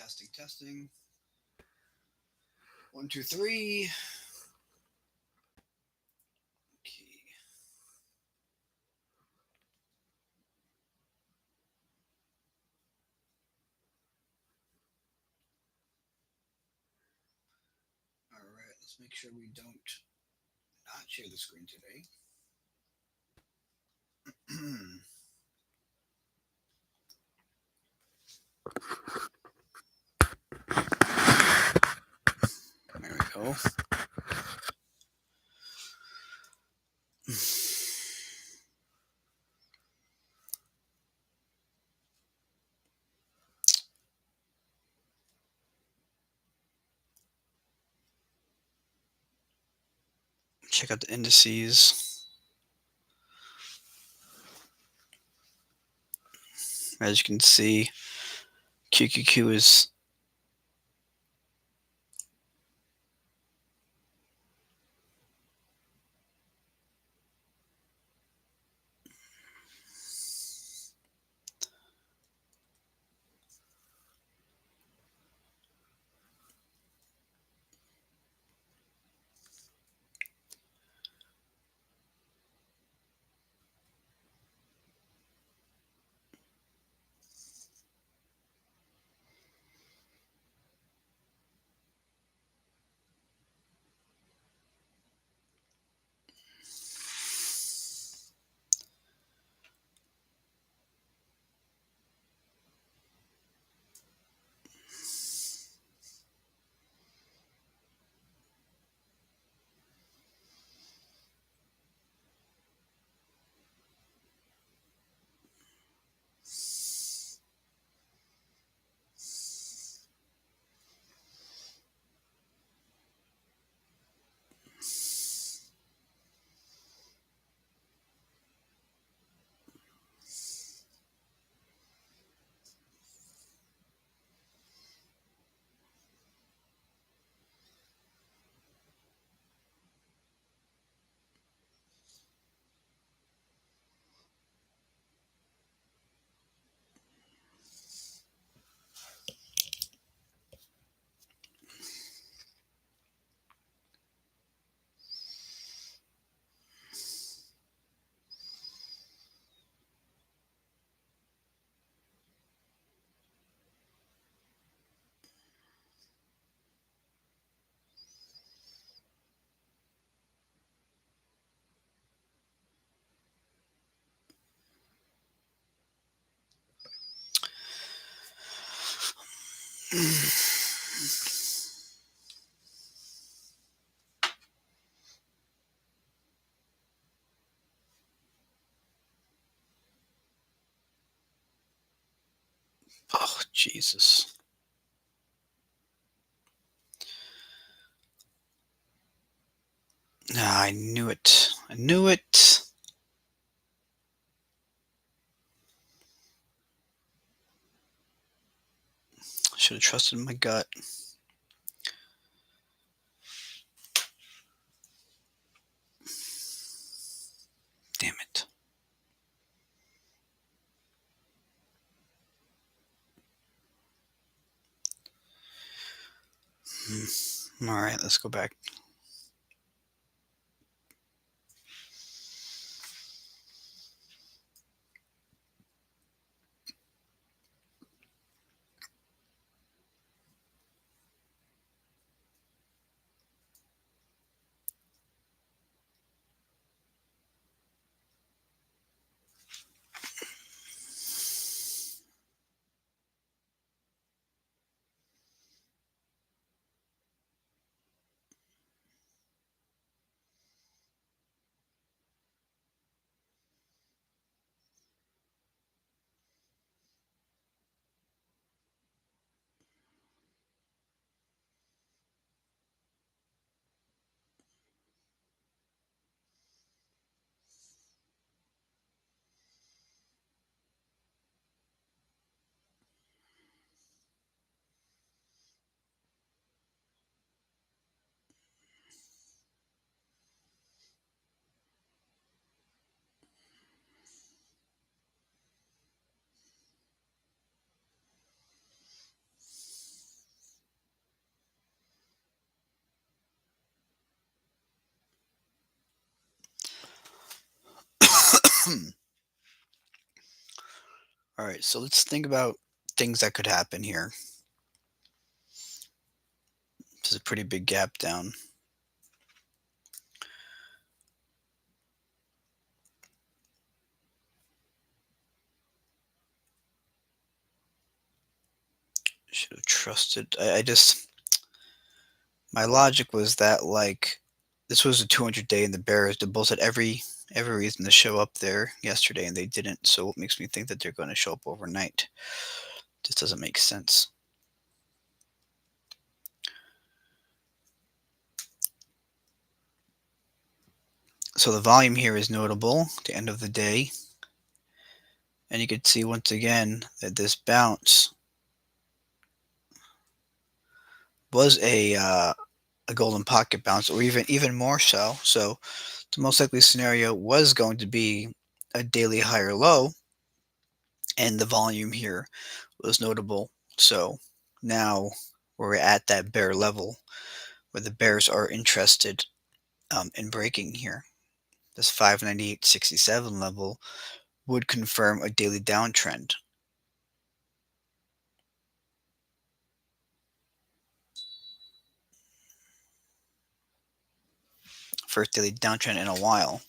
Testing, testing. One, two, three. Okay. All right. Let's make sure we don't not share the screen today. There we go. Check out the indices. As you can see, QQQ is oh Jesus. Ah, I knew it. I knew it. I should have trusted my gut. Damn it. All right, let's go back. All right, so let's think about things that could happen here. This is a pretty big gap down. Should have trusted. I just my logic was that like this was a 200-day and the Bears, the Bulls had every reason to show up there yesterday and they didn't. So what makes me think that they're going to show up overnight? Just doesn't make sense. So the volume here is notable at the end of the day. And you can see once again that this bounce was a golden pocket bounce, or even more so. So the most likely scenario was going to be a daily higher low, and the volume here was notable. So now we're at that bear level where the bears are interested in breaking here. This 598.67 level would confirm a daily downtrend. First daily downtrend in a while.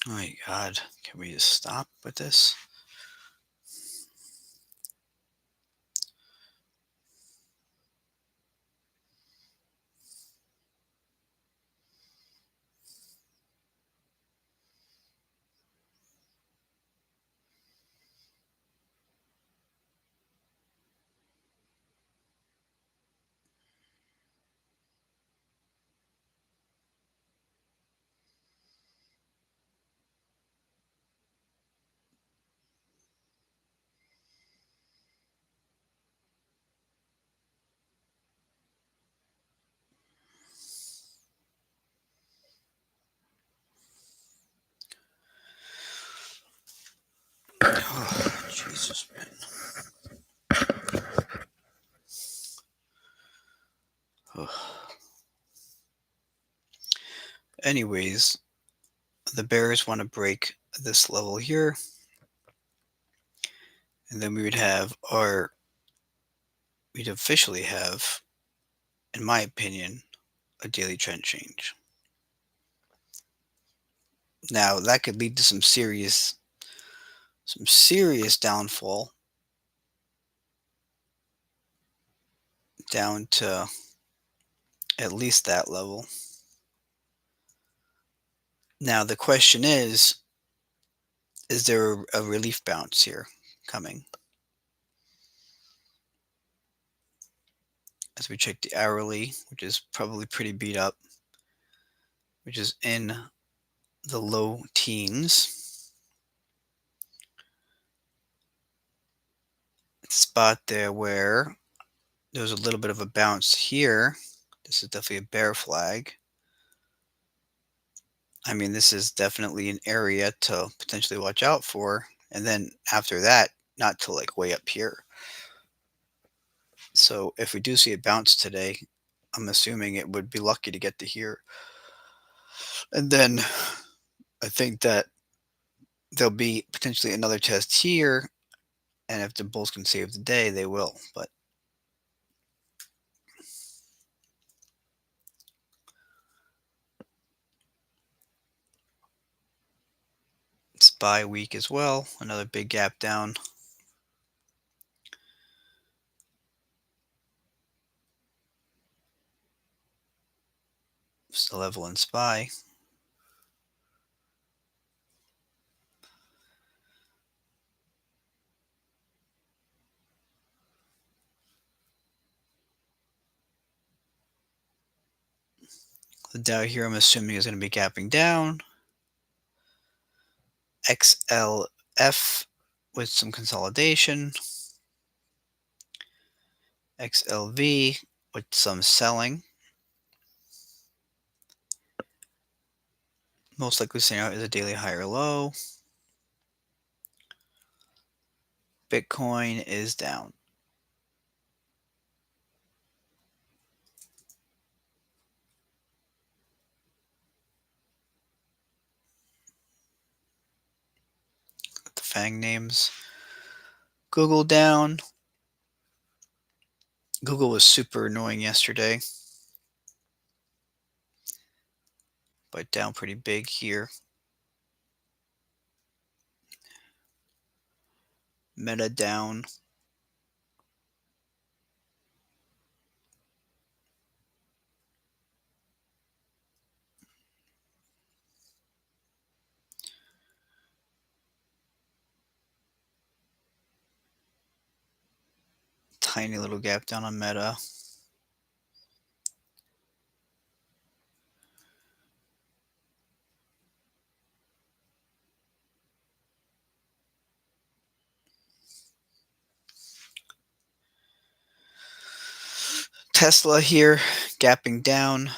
Oh my God, can we just stop with this? Oh, Jesus, man. Ugh. Anyways, the bears want to break this level here, and then we'd officially have, in my opinion, a daily trend change. Now that could lead to some serious downfall down to at least that level. Now the question is there a relief bounce here coming? As we check the hourly, which is probably pretty beat up, which is in the low teens. Spot there where there's a little bit of a bounce here. This is definitely a bear flag. I mean, this is definitely an area to potentially watch out for. And then after that, not to like way up here. So if we do see a bounce today, I'm assuming it would be lucky to get to here. And then I think that there'll be potentially another test here. And if the Bulls can save the day, they will. But it's bye week as well. Another big gap down. Still level in SPY. The Dow here, I'm assuming, is going to be gapping down. XLF with some consolidation. XLV with some selling. Most likely scenario is a daily high or low. Bitcoin is down. The FANG names. Google down. Google was super annoying yesterday, but down pretty big here. Meta down. Tiny little gap down on Meta. Tesla here, gapping down.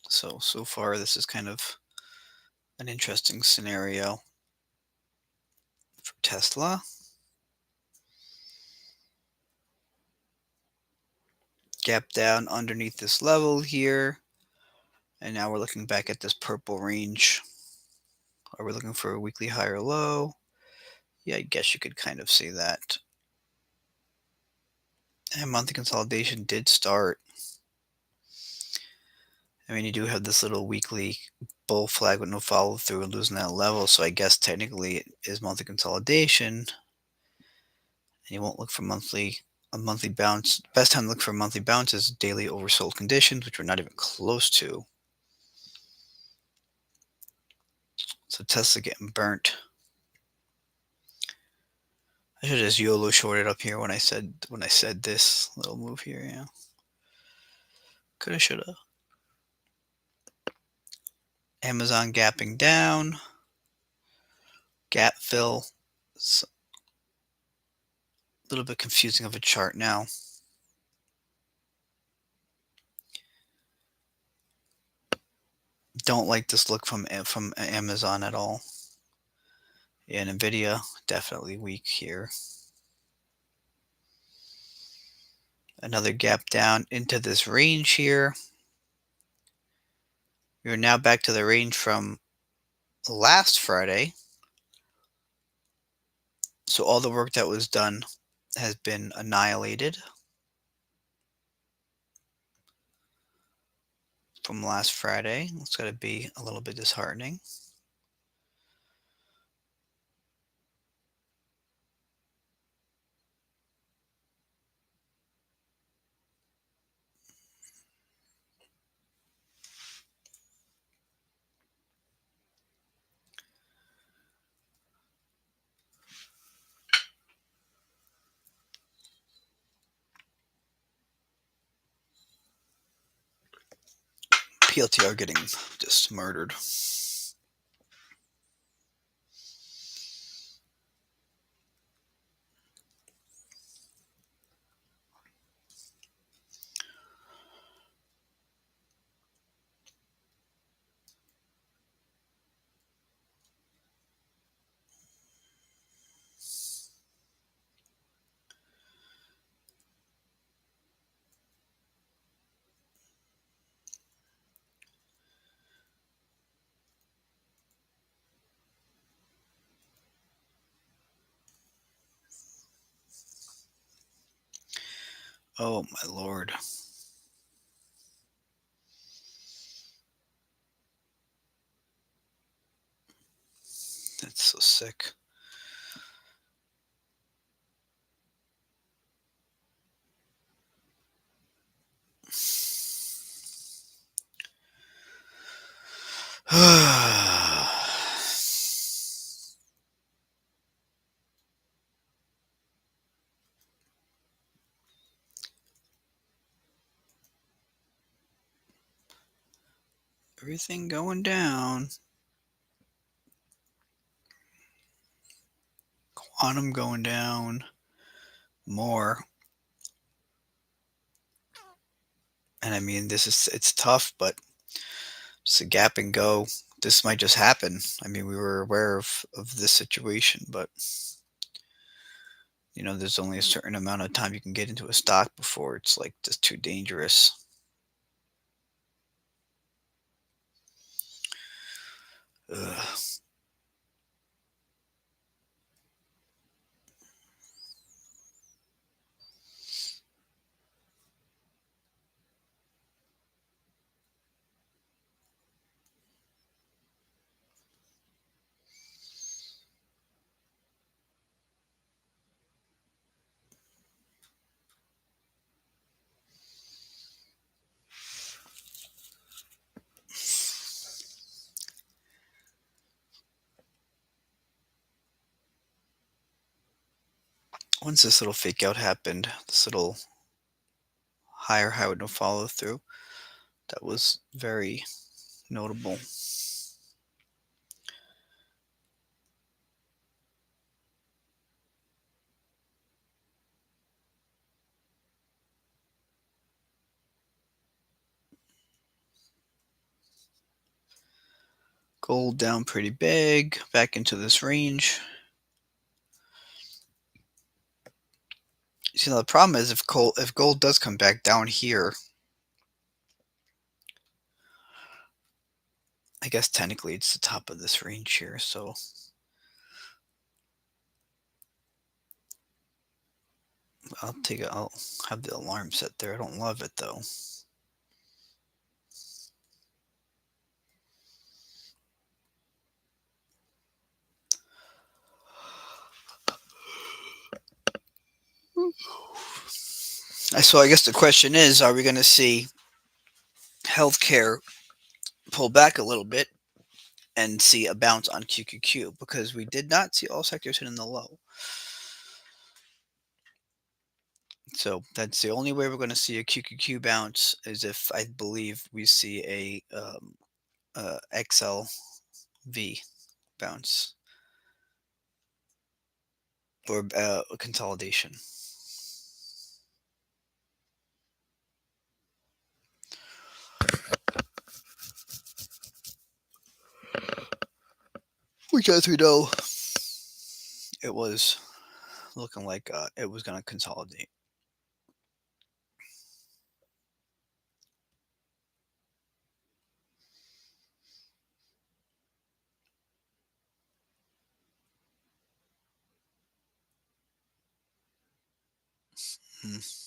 So far, this is kind of an interesting scenario for Tesla. Gap down underneath this level here. And now we're looking back at this purple range. Are we looking for a weekly high or low? Yeah, I guess you could kind of see that. And monthly consolidation did start. I mean, you do have this little weekly bull flag with no follow through and losing that level. So I guess technically it is monthly consolidation. And you won't look for a monthly bounce. Best time to look for a monthly bounce is daily oversold conditions, which we're not even close to. So Tesla getting burnt. I should have just YOLO shorted up here when I said this little move here. Yeah, coulda, shoulda. Amazon gapping down. Gap fill. It's a little bit confusing of a chart now. Don't like this look from Amazon at all. Yeah, Nvidia definitely weak here. Another gap down into this range here. We're now back to the range from last Friday. So all the work that was done has been annihilated from last Friday. It's got to be a little bit disheartening. PLTR getting just murdered. Oh my lord. That's so sick. Everything going down. Quantum going down more. And I mean, it's tough, but it's a gap and go. This might just happen. I mean, we were aware of this situation, but there's only a certain amount of time you can get into a stock before it's like just too dangerous. Ugh. Once this little fake out happened, this little higher high with no follow through, that was very notable. Gold down pretty big, back into this range. See, now the problem is if gold does come back down here, I guess technically it's the top of this range here, so I'll have the alarm set there. I don't love it though. So I guess the question is, are we going to see healthcare pull back a little bit and see a bounce on QQQ? Because we did not see all sectors hitting the low. So that's the only way we're going to see a QQQ bounce is if I believe we see a XLV bounce or a consolidation. Which, as we know, it was looking like it was going to consolidate. Mm.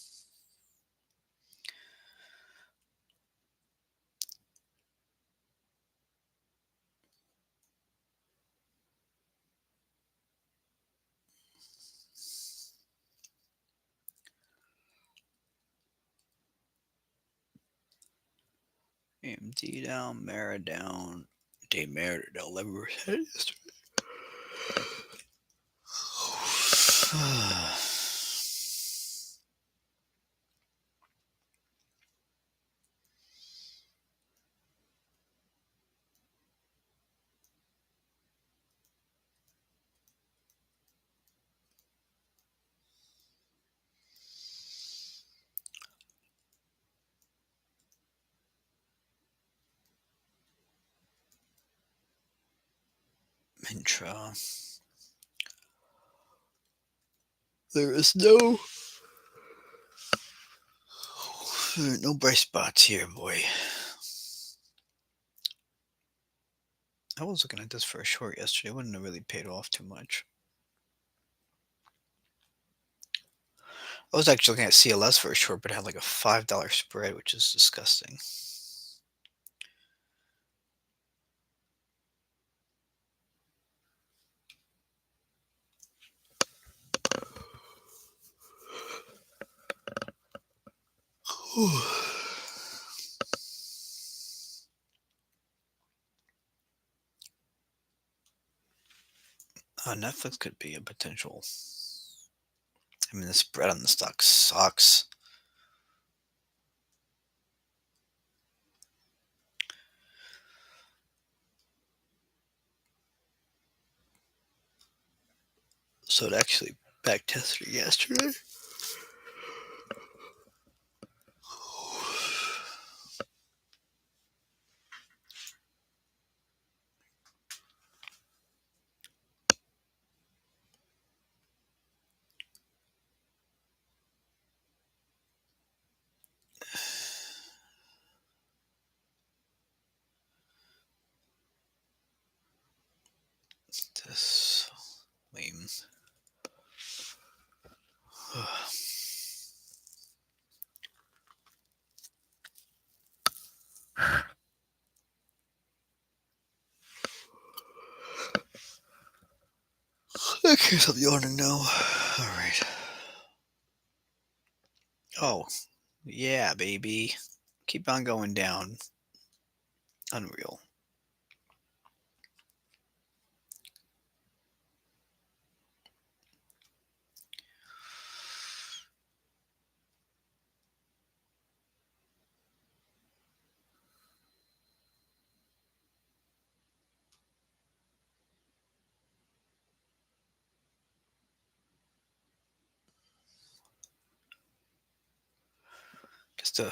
AMD down, Mara down, Day Mara down 11% yesterday. Mintra. There is no bright spots here, boy. I was looking at this for a short yesterday. It wouldn't have really paid off too much. I was actually looking at CLS for a short, but it had like a $5 spread, which is disgusting. Netflix could be a potential. I mean, the spread on the stock sucks. So it actually back tested yesterday. This lame. Okay, so I'm yawning now. All right. Oh, yeah, baby. Keep on going down. Unreal. Just a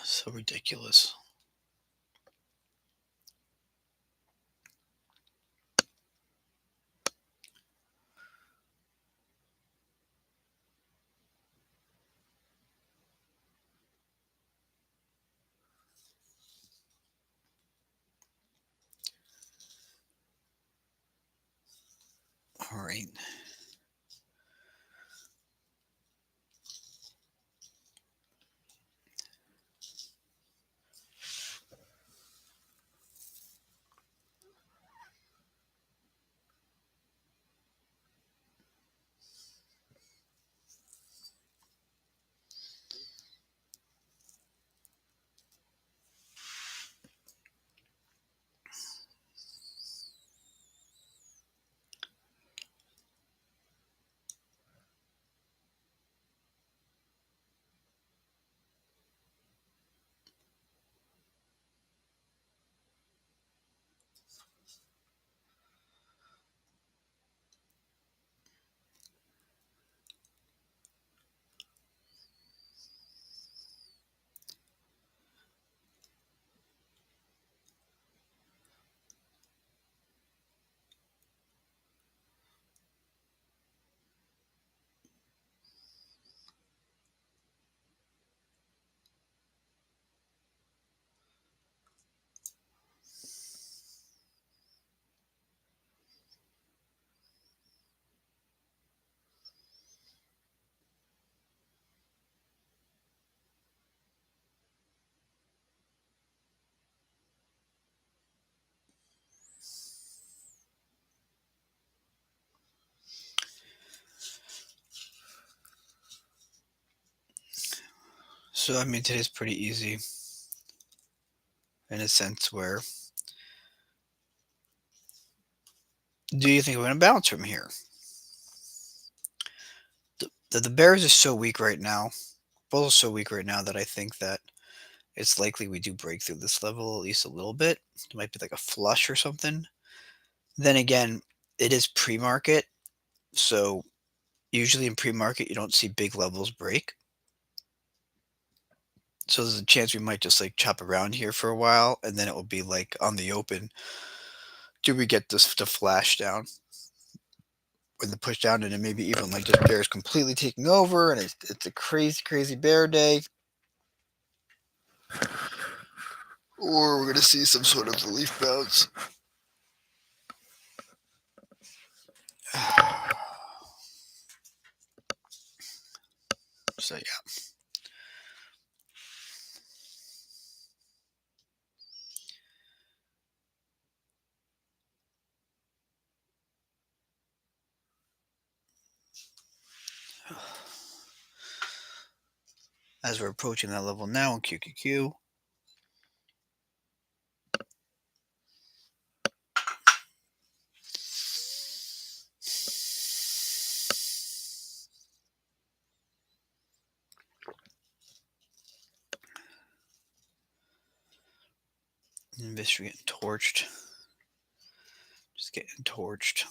so ridiculous. All right. So, I mean, today's pretty easy in a sense where do you think we're gonna bounce from here? The Bears are so weak right now. Bulls are so weak right now that I think that it's likely we do break through this level at least a little bit. It might be like a flush or something. Then again, it is pre-market, so usually in pre-market you don't see big levels break. So there's a chance we might just like chop around here for a while, and then it will be like on the open. Do we get this to flash down when the push down, and then maybe even like just bears completely taking over, and it's a crazy crazy bear day, or we're gonna see some sort of relief bounce. So yeah, as we're approaching that level now in QQQ. Investor getting torched. Just getting torched.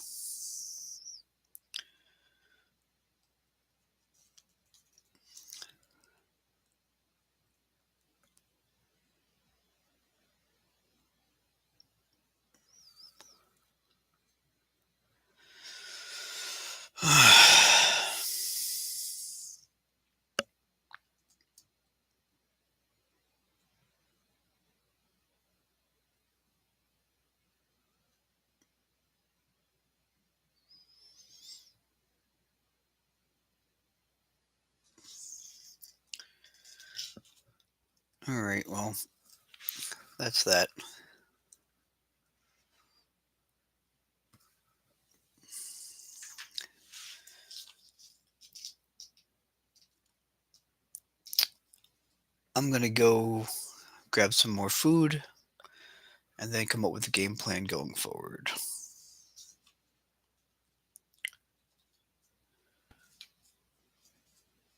All right, well, that's that. I'm gonna go grab some more food and then come up with a game plan going forward.